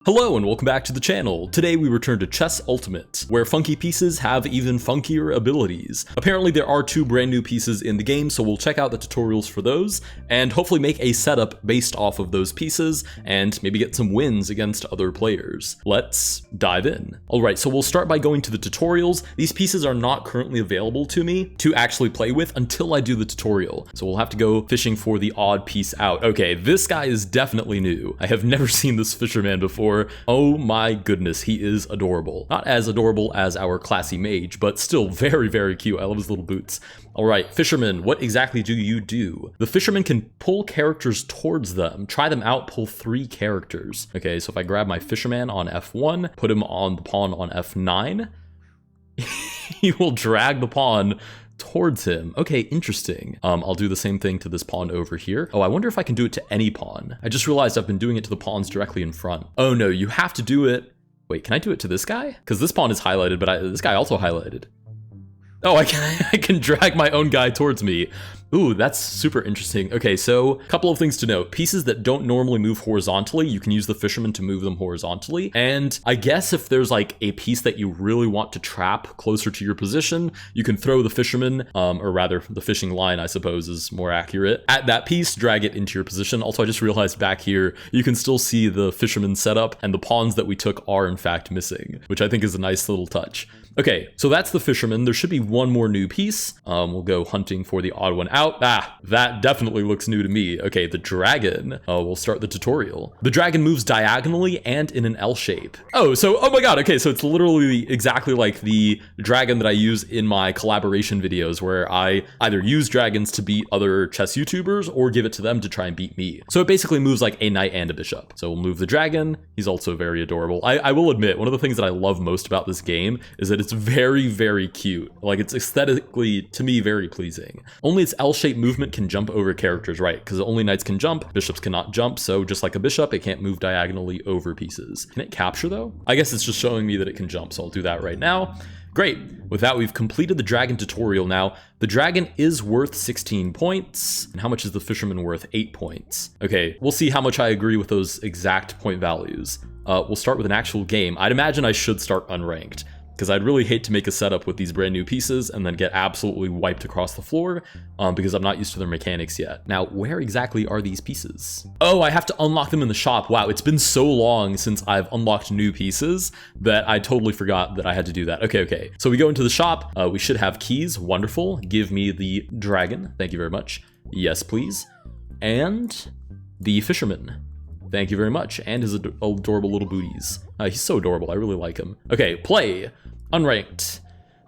Hello and welcome back to the channel. Today we return to Chess Ultimate, where funky pieces have even funkier abilities. Apparently there are 2 brand new pieces in the game, so we'll check out the tutorials for those, and hopefully make a setup based off of those pieces, and maybe get some wins against other players. Let's dive in. Alright, so we'll start by going to the tutorials. These pieces are not currently available to me to actually play with until I do the tutorial, so we'll have to go fishing for the odd piece out. Okay, this guy is definitely new. I have never seen this fisherman before. Oh my goodness, he is adorable. Not as adorable as our classy mage, but still very, very cute. I love his little boots. All right, fisherman, what exactly do you do? The fisherman can pull characters towards them. Try them out, pull 3 characters. Okay, so if I grab my fisherman on F1, put him on the pawn on F9, he will drag the pawn towards him. Okay, interesting. I'll do the same thing to this pawn over here. Oh, I wonder if I can do it to any pawn. I just realized I've been doing it to the pawns directly in front. Oh no, you have to do it. Wait, can I do it to this guy? Because this pawn is highlighted, but this guy also highlighted. Oh, I can drag my own guy towards me. Ooh, that's super interesting. Okay, so a couple of things to note. Pieces that don't normally move horizontally, you can use the fisherman to move them horizontally. And I guess if there's like a piece that you really want to trap closer to your position, you can throw the fisherman, or rather the fishing line, I suppose is more accurate, at that piece, drag it into your position. Also, I just realized back here, you can still see the fisherman setup and the pawns that we took are in fact missing, which I think is a nice little touch. Okay, so that's the fisherman. There should be one more new piece. We'll go hunting for the odd one out. Ah, that definitely looks new to me. Okay, the dragon. We'll start the tutorial. The dragon moves diagonally and in an L shape. Oh my god, okay, so it's literally exactly like the dragon that I use in my collaboration videos where I either use dragons to beat other chess YouTubers or give it to them to try and beat me. So it basically moves like a knight and a bishop. So we'll move the dragon. He's also very adorable. I will admit, one of the things that I love most about this game is that it's very, very cute. Like, it's aesthetically, to me, very pleasing. Only its L-shaped movement can jump over characters, right? Because only knights can jump, bishops cannot jump, so just like a bishop, it can't move diagonally over pieces. Can it capture, though? I guess it's just showing me that it can jump, so I'll do that right now. Great. With that, we've completed the dragon tutorial. Now, the dragon is worth 16 points. And how much is the fisherman worth? 8 points. Okay, we'll see how much I agree with those exact point values. We'll start with an actual game. I'd imagine I should start unranked, because I'd really hate to make a setup with these brand new pieces and then get absolutely wiped across the floor because I'm not used to their mechanics yet. Now, where exactly are these pieces? Oh, I have to unlock them in the shop. Wow, it's been so long since I've unlocked new pieces that I totally forgot that I had to do that. Okay. So we go into the shop. We should have keys. Wonderful. Give me the dragon. Thank you very much. Yes, please. And the fisherman. Thank you very much. And his adorable little booties. He's so adorable. I really like him. Okay, play. Unranked.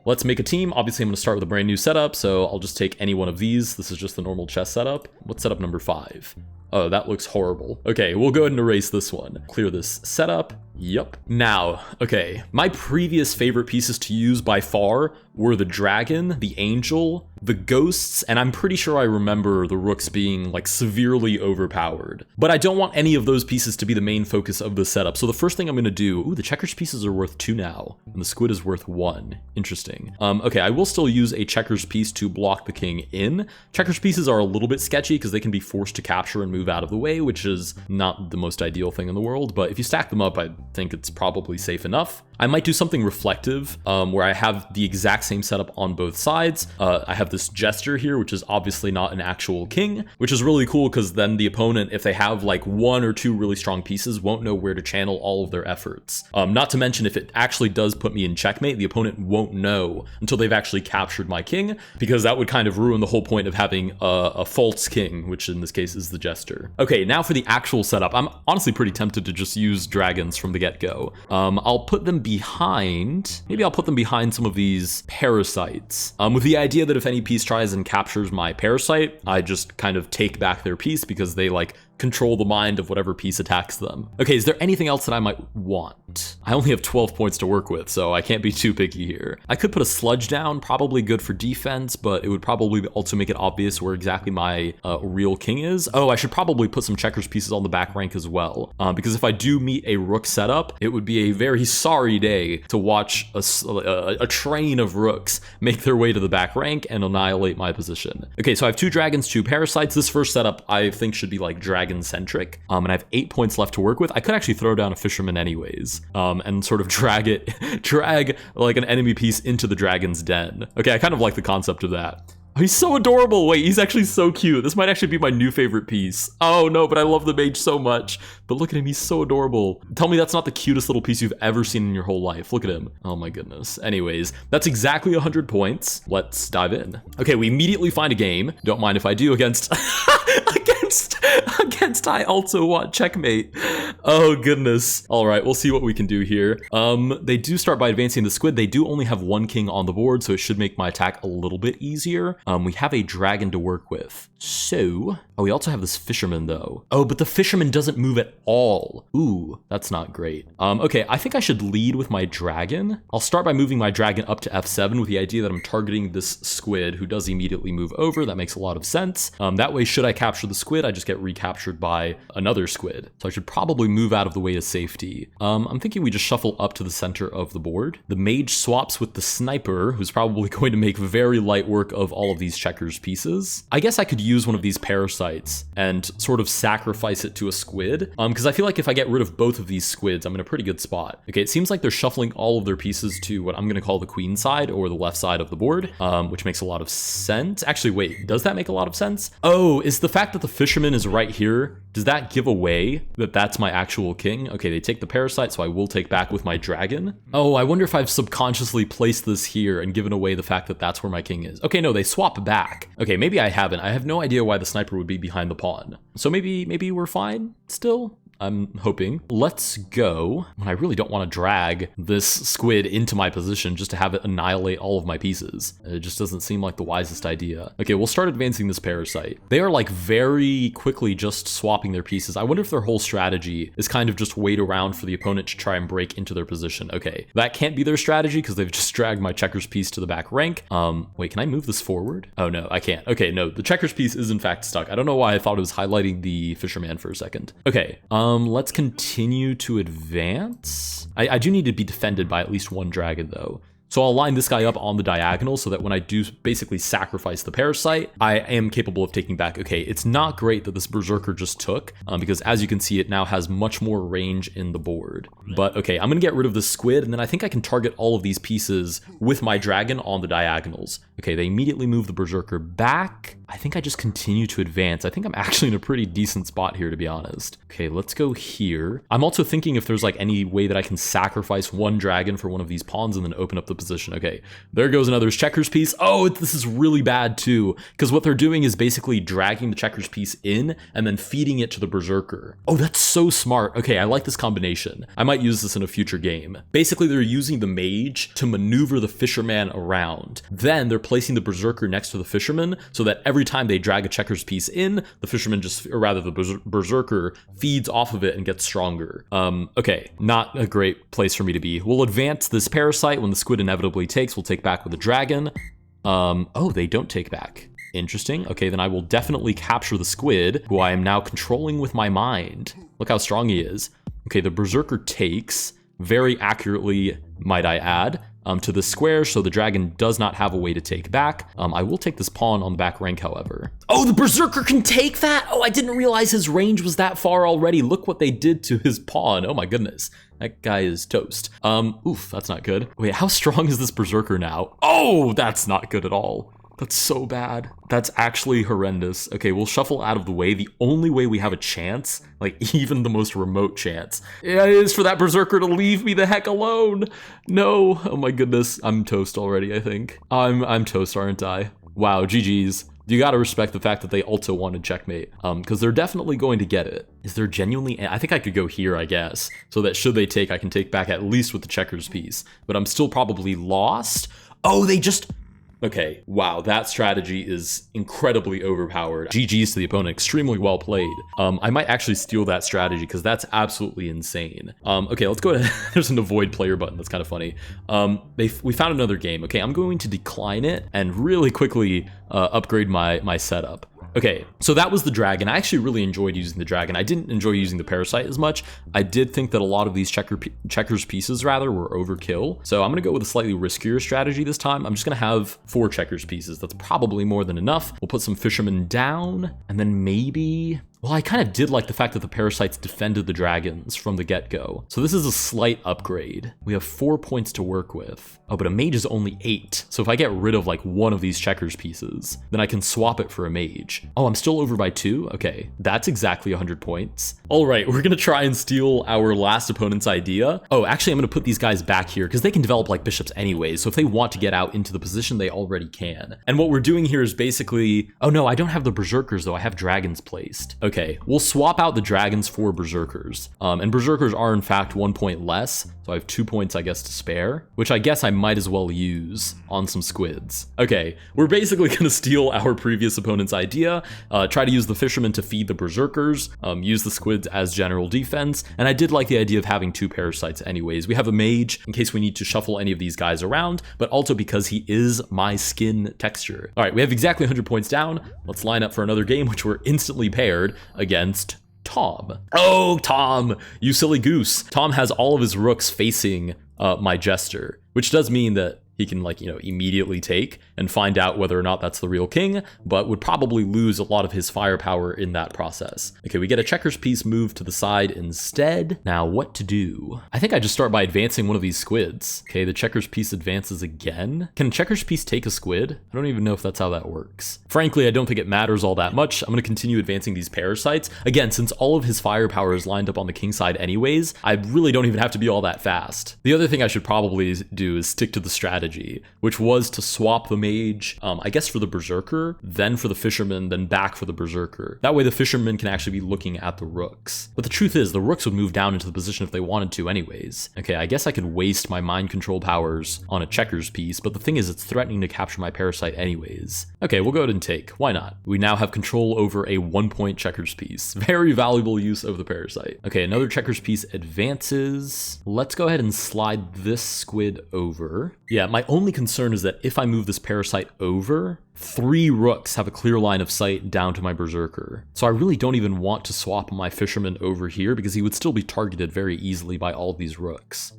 Let's make a team. Obviously, I'm going to start with a brand new setup, so I'll just take any one of these. This is just the normal chess setup. What's setup number 5? Oh, that looks horrible. Okay, we'll go ahead and erase this one. Clear this setup. Yep. Now, okay, my previous favorite pieces to use by far were the dragon, the angel, the ghosts, and I'm pretty sure I remember the rooks being like severely overpowered. But I don't want any of those pieces to be the main focus of the setup. So the first thing I'm going to do, ooh, the checkers pieces are worth 2 now, and the squid is worth 1. Interesting. Okay, I will still use a checkers piece to block the king in. Checkers pieces are a little bit sketchy because they can be forced to capture and move out of the way, which is not the most ideal thing in the world, but if you stack them up, I think it's probably safe enough. I might do something reflective where I have the exact same setup on both sides. I have this jester here, which is obviously not an actual king, which is really cool because then the opponent, if they have like 1 or 2 really strong pieces, won't know where to channel all of their efforts. Not to mention, if it actually does put me in checkmate, the opponent won't know until they've actually captured my king, because that would kind of ruin the whole point of having a false king, which in this case is the jester. Okay, now for the actual setup. I'm honestly pretty tempted to just use dragons from the get-go. I'll put them behind, maybe I'll put them behind some of these parasites, with the idea that if any piece tries and captures my parasite, I just kind of take back their piece because they like control the mind of whatever piece attacks them. Okay, is there anything else that I might want? but I only have 12 points to work with, so I can't be too picky here. I could put a sludge down, probably good for defense, but it would probably also make it obvious where exactly my real king is. Oh, I should probably put some checkers pieces on the back rank as well, because if I do meet a rook setup, it would be a very sorry day to watch a train of rooks make their way to the back rank and annihilate my position. Okay, so I have 2 dragons, 2 parasites. This first setup I think should be like dragon-centric, and I have 8 points left to work with. I could actually throw down a fisherman anyways, and sort of drag like an enemy piece into the dragon's den. Okay, I kind of like the concept of that. Oh, he's so adorable. Wait, he's actually so cute. This might actually be my new favorite piece. Oh no, but I love the mage so much. But look at him, he's so adorable. Tell me that's not the cutest little piece you've ever seen in your whole life. Look at him. Oh my goodness. Anyways, that's exactly 100 points. Let's dive in. Okay, we immediately find a game. Don't mind if I do against against I also want checkmate. Oh goodness. All right, we'll see what we can do here. They do start by advancing the squid. They do only have 1 king on the board, so it should make my attack a little bit easier. We have a dragon to work with. So, oh, we also have this fisherman though. Oh, but the fisherman doesn't move at all. Ooh, that's not great. Okay, I think I should lead with my dragon. I'll start by moving my dragon up to F7 with the idea that I'm targeting this squid who does immediately move over. That makes a lot of sense. That way, should I capture the squid, I just get recaptured by another squid. So I should probably move out of the way to safety. I'm thinking we just shuffle up to the center of the board. The mage swaps with the sniper, who's probably going to make very light work of all of these checkers pieces. I guess I could use one of these parasites and sort of sacrifice it to a squid, because I feel like if I get rid of both of these squids, I'm in a pretty good spot. Okay, it seems like they're shuffling all of their pieces to what I'm going to call the queen side or the left side of the board, which makes a lot of sense. Actually, wait, does that make a lot of sense? Oh, is the fact that the fisherman is right here, does that give away that that's my actual king? Okay, they take the parasite, so I will take back with my dragon. Oh, I wonder if I've subconsciously placed this here and given away the fact that that's where my king is. Okay, no, they swap back. Okay, maybe I haven't. I have no idea why the sniper would be behind the pawn. So maybe we're fine still? I'm hoping. Let's go. I really don't want to drag this squid into my position just to have it annihilate all of my pieces. It just doesn't seem like the wisest idea. Okay, we'll start advancing this parasite. They are like very quickly just swapping their pieces. I wonder if their whole strategy is kind of just wait around for the opponent to try and break into their position. Okay, that can't be their strategy because they've just dragged my checkers piece to the back rank. Wait, can I move this forward? Oh no, I can't. Okay, no, the checkers piece is in fact stuck. I don't know why I thought it was highlighting the fisherman for a second. Okay, let's continue to advance. I do need to be defended by at least 1 dragon though. So I'll line this guy up on the diagonal so that when I do basically sacrifice the parasite, I am capable of taking back. Okay, it's not great that this berserker just took, because as you can see, it now has much more range in the board. But okay, I'm gonna get rid of the squid, and then I think I can target all of these pieces with my dragon on the diagonals. Okay, they immediately move the berserker back. I think I just continue to advance. I think I'm actually in a pretty decent spot here, to be honest. Okay, let's go here. I'm also thinking if there's like any way that I can sacrifice 1 dragon for one of these pawns and then open up the position. Okay, there goes another checkers piece. Oh, this is really bad too, because what they're doing is basically dragging the checkers piece in and then feeding it to the berserker. Oh, that's so smart. Okay, I like this combination. I might use this in a future game. Basically, they're using the mage to maneuver the fisherman around. Then they're placing the berserker next to the fisherman so that every time they drag a checkers piece in, the fisherman just, or rather the berserker feeds off of it and gets stronger. Okay, not a great place for me to be. We'll advance this parasite. When the squid inevitably takes, we'll take back with a dragon. Oh, they don't take back. Interesting. Okay, then I will definitely capture the squid, who I am now controlling with my mind. Look how strong he is. Okay, the berserker takes very accurately, might I add, to the square, so the dragon does not have a way to take back. I will take this pawn on the back rank, however. Oh, the berserker can take that? Oh, I didn't realize his range was that far already. Look what they did to his pawn. Oh my goodness. That guy is toast. Oof, that's not good. Wait, how strong is this berserker now? Oh, that's not good at all. That's so bad. That's actually horrendous. Okay, we'll shuffle out of the way. The only way we have a chance, like even the most remote chance, is for that berserker to leave me the heck alone. No, oh my goodness, I'm toast already, I think. I'm toast, aren't I? Wow, GG's. You gotta respect the fact that they also wanted checkmate, because they're definitely going to get it. Is there genuinely, I think I could go here, I guess, so that should they take, I can take back at least with the checkers piece, but I'm still probably lost. Oh, they just, Okay, wow, that strategy is incredibly overpowered. GG's to the opponent, extremely well played. I might actually steal that strategy because that's absolutely insane. Okay, let's go ahead. There's an avoid player button, that's kind of funny. We found another game. Okay, I'm going to decline it and really quickly upgrade my setup. Okay, so that was the dragon. I actually really enjoyed using the dragon. I didn't enjoy using the parasite as much. I did think that a lot of these checkers pieces rather were overkill. So I'm gonna go with a slightly riskier strategy this time. I'm just gonna have 4 checkers pieces. That's probably more than enough. We'll put some fishermen down and then maybe... Well, I kind of did like the fact that the parasites defended the dragons from the get-go. So this is a slight upgrade. We have 4 points to work with. Oh, but a mage is only 8. So if I get rid of like one of these checkers pieces, then I can swap it for a mage. Oh, I'm still over by 2? Okay, that's exactly 100 points. All right, we're gonna try and steal our last opponent's idea. Oh, actually, I'm gonna put these guys back here because they can develop like bishops anyways. So if they want to get out into the position, they already can. And what we're doing here is basically, oh no, I don't have the berserkers though. I have dragons placed. Okay, we'll swap out the dragons for berserkers. And berserkers are in fact 1 point less. So I have 2 points, I guess, to spare, which I guess I might as well use on some squids. Okay, we're basically gonna steal our previous opponent's idea, try to use the fishermen to feed the berserkers, use the squids as general defense, and I did like the idea of having 2 parasites anyways. We have a mage in case we need to shuffle any of these guys around, but also because he is my skin texture. All right, we have exactly 100 points down. Let's line up for another game, which we're instantly paired against Tom. Oh, Tom, you silly goose. Tom has all of his rooks facing my jester, which does mean that he can, like, you know, immediately take and find out whether or not that's the real king, but would probably lose a lot of his firepower in that process. Okay, we get a checkers piece moved to the side instead. Now, what to do? I think I just start by advancing one of these squids. Okay, the checkers piece advances again. Can a checkers piece take a squid? I don't even know if that's how that works. Frankly, I don't think it matters all that much. I'm going to continue advancing these parasites. Again, since all of his firepower is lined up on the king side anyways, I really don't even have to be all that fast. The other thing I should probably do is stick to the strategy, which was to swap the mage, I guess for the berserker, then for the fisherman, then back for the berserker. That way the fisherman can actually be looking at the rooks. But the truth is, the rooks would move down into the position if they wanted to anyways. Okay, I guess I could waste my mind control powers on a checkers piece, but the thing is it's threatening to capture my parasite anyways. Okay, we'll go ahead and take. Why not? We now have control over a 1 point checkers piece. Very valuable use of the parasite. Okay, another checkers piece advances. Let's go ahead and slide this squid over. Yeah, my only concern is that if I move this parasite over, 3 rooks have a clear line of sight down to my berserker. So I really don't even want to swap my fisherman over here because he would still be targeted very easily by all of these rooks.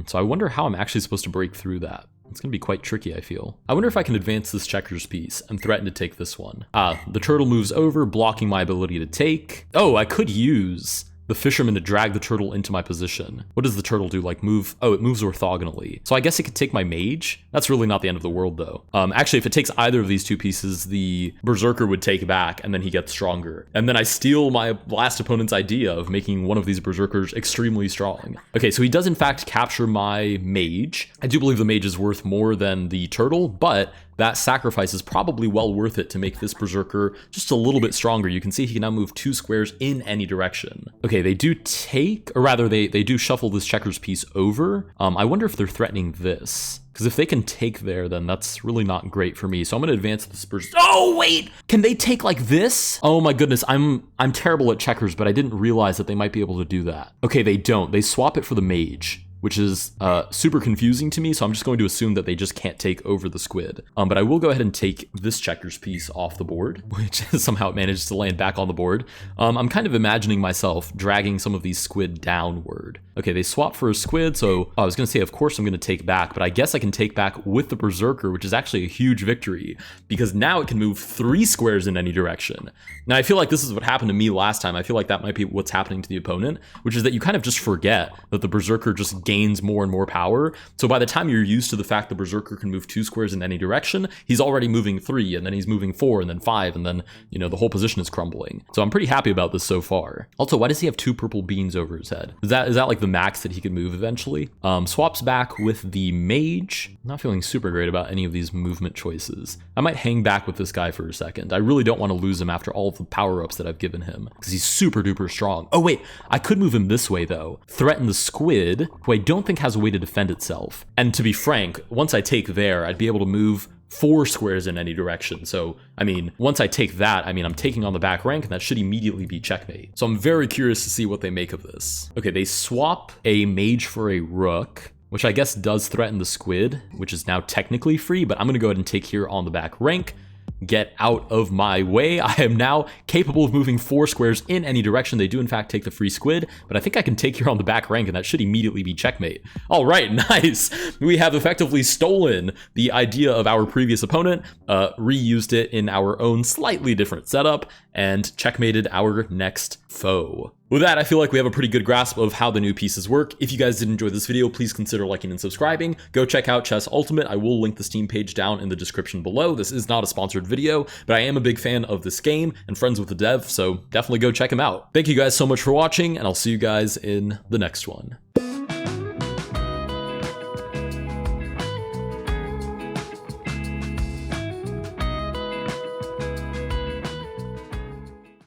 So I wonder how I'm actually supposed to break through that. It's gonna be quite tricky, I feel. I wonder if I can advance this checkers piece and threaten to take this one. The turtle moves over, blocking my ability to take. Oh, I could use the fisherman to drag the turtle into my position. What does the turtle do? Like move? Oh, it moves orthogonally. So I guess it could take my mage. That's really not the end of the world though. Actually, if it takes either of these 2 pieces, the berserker would take back and then he gets stronger. And then I steal my last opponent's idea of making one of these berserkers extremely strong. Okay, so he does in fact capture my mage. I do believe the mage is worth more than the turtle, but that sacrifice is probably well worth it to make this berserker just a little bit stronger. You can see he can now move 2 squares in any direction. Okay, they do take, or rather they do shuffle this checkers piece over. I wonder if they're threatening this. Because if they can take there, then that's really not great for me. So I'm going to advance this berserker. Oh, wait! Can they take like this? Oh my goodness, I'm terrible at checkers, but I didn't realize that they might be able to do that. Okay, they don't. They swap it for the mage, which is super confusing to me, so I'm just going to assume that they just can't take over the squid. But I will go ahead and take this checkers piece off the board, which somehow it manages to land back on the board. I'm kind of imagining myself dragging some of these squid downward. Okay, they swap for a squid, so I was gonna say, of course I'm gonna take back, but I guess I can take back with the berserker, which is actually a huge victory, because now it can move 3 squares in any direction. Now, I feel like this is what happened to me last time. I feel like that might be what's happening to the opponent, which is that you kind of just forget that the berserker just gains more and more power. So by the time you're used to the fact the berserker can move 2 squares in any direction, he's already moving 3, and then he's moving 4, and then 5, and then, you know, the whole position is crumbling. So I'm pretty happy about this so far. Also, why does he have 2 purple beans over his head? Is that like the max that he could move eventually? Swaps back with the mage. Not feeling super great about any of these movement choices. I might hang back with this guy for a second. I really don't want to lose him after all of the power-ups that I've given him, because he's super duper strong. Oh wait, I could move him this way though. Threaten the squid, who I don't think has a way to defend itself. And to be frank, once I take there, I'd be able to move 4 squares in any direction. So, I mean, once I take that, I mean, I'm taking on the back rank, and that should immediately be checkmate. So I'm very curious to see what they make of this. Okay, they swap a mage for a rook, which I guess does threaten the squid, which is now technically free, but I'm gonna go ahead and take here on the back rank. Get out of my way. I am now capable of moving 4 squares in any direction. They do in fact take the free squid, but I think I can take here on the back rank, and that should immediately be checkmate. All right, nice. We have effectively stolen the idea of our previous opponent, reused it in our own slightly different setup, and checkmated our next foe. With that, I feel like we have a pretty good grasp of how the new pieces work. If you guys did enjoy this video, please consider liking and subscribing. Go check out Chess Ultimate. I will link the Steam page down in the description below. This is not a sponsored video, but I am a big fan of this game and friends with the dev, so definitely go check him out. Thank you guys so much for watching, and I'll see you guys in the next one.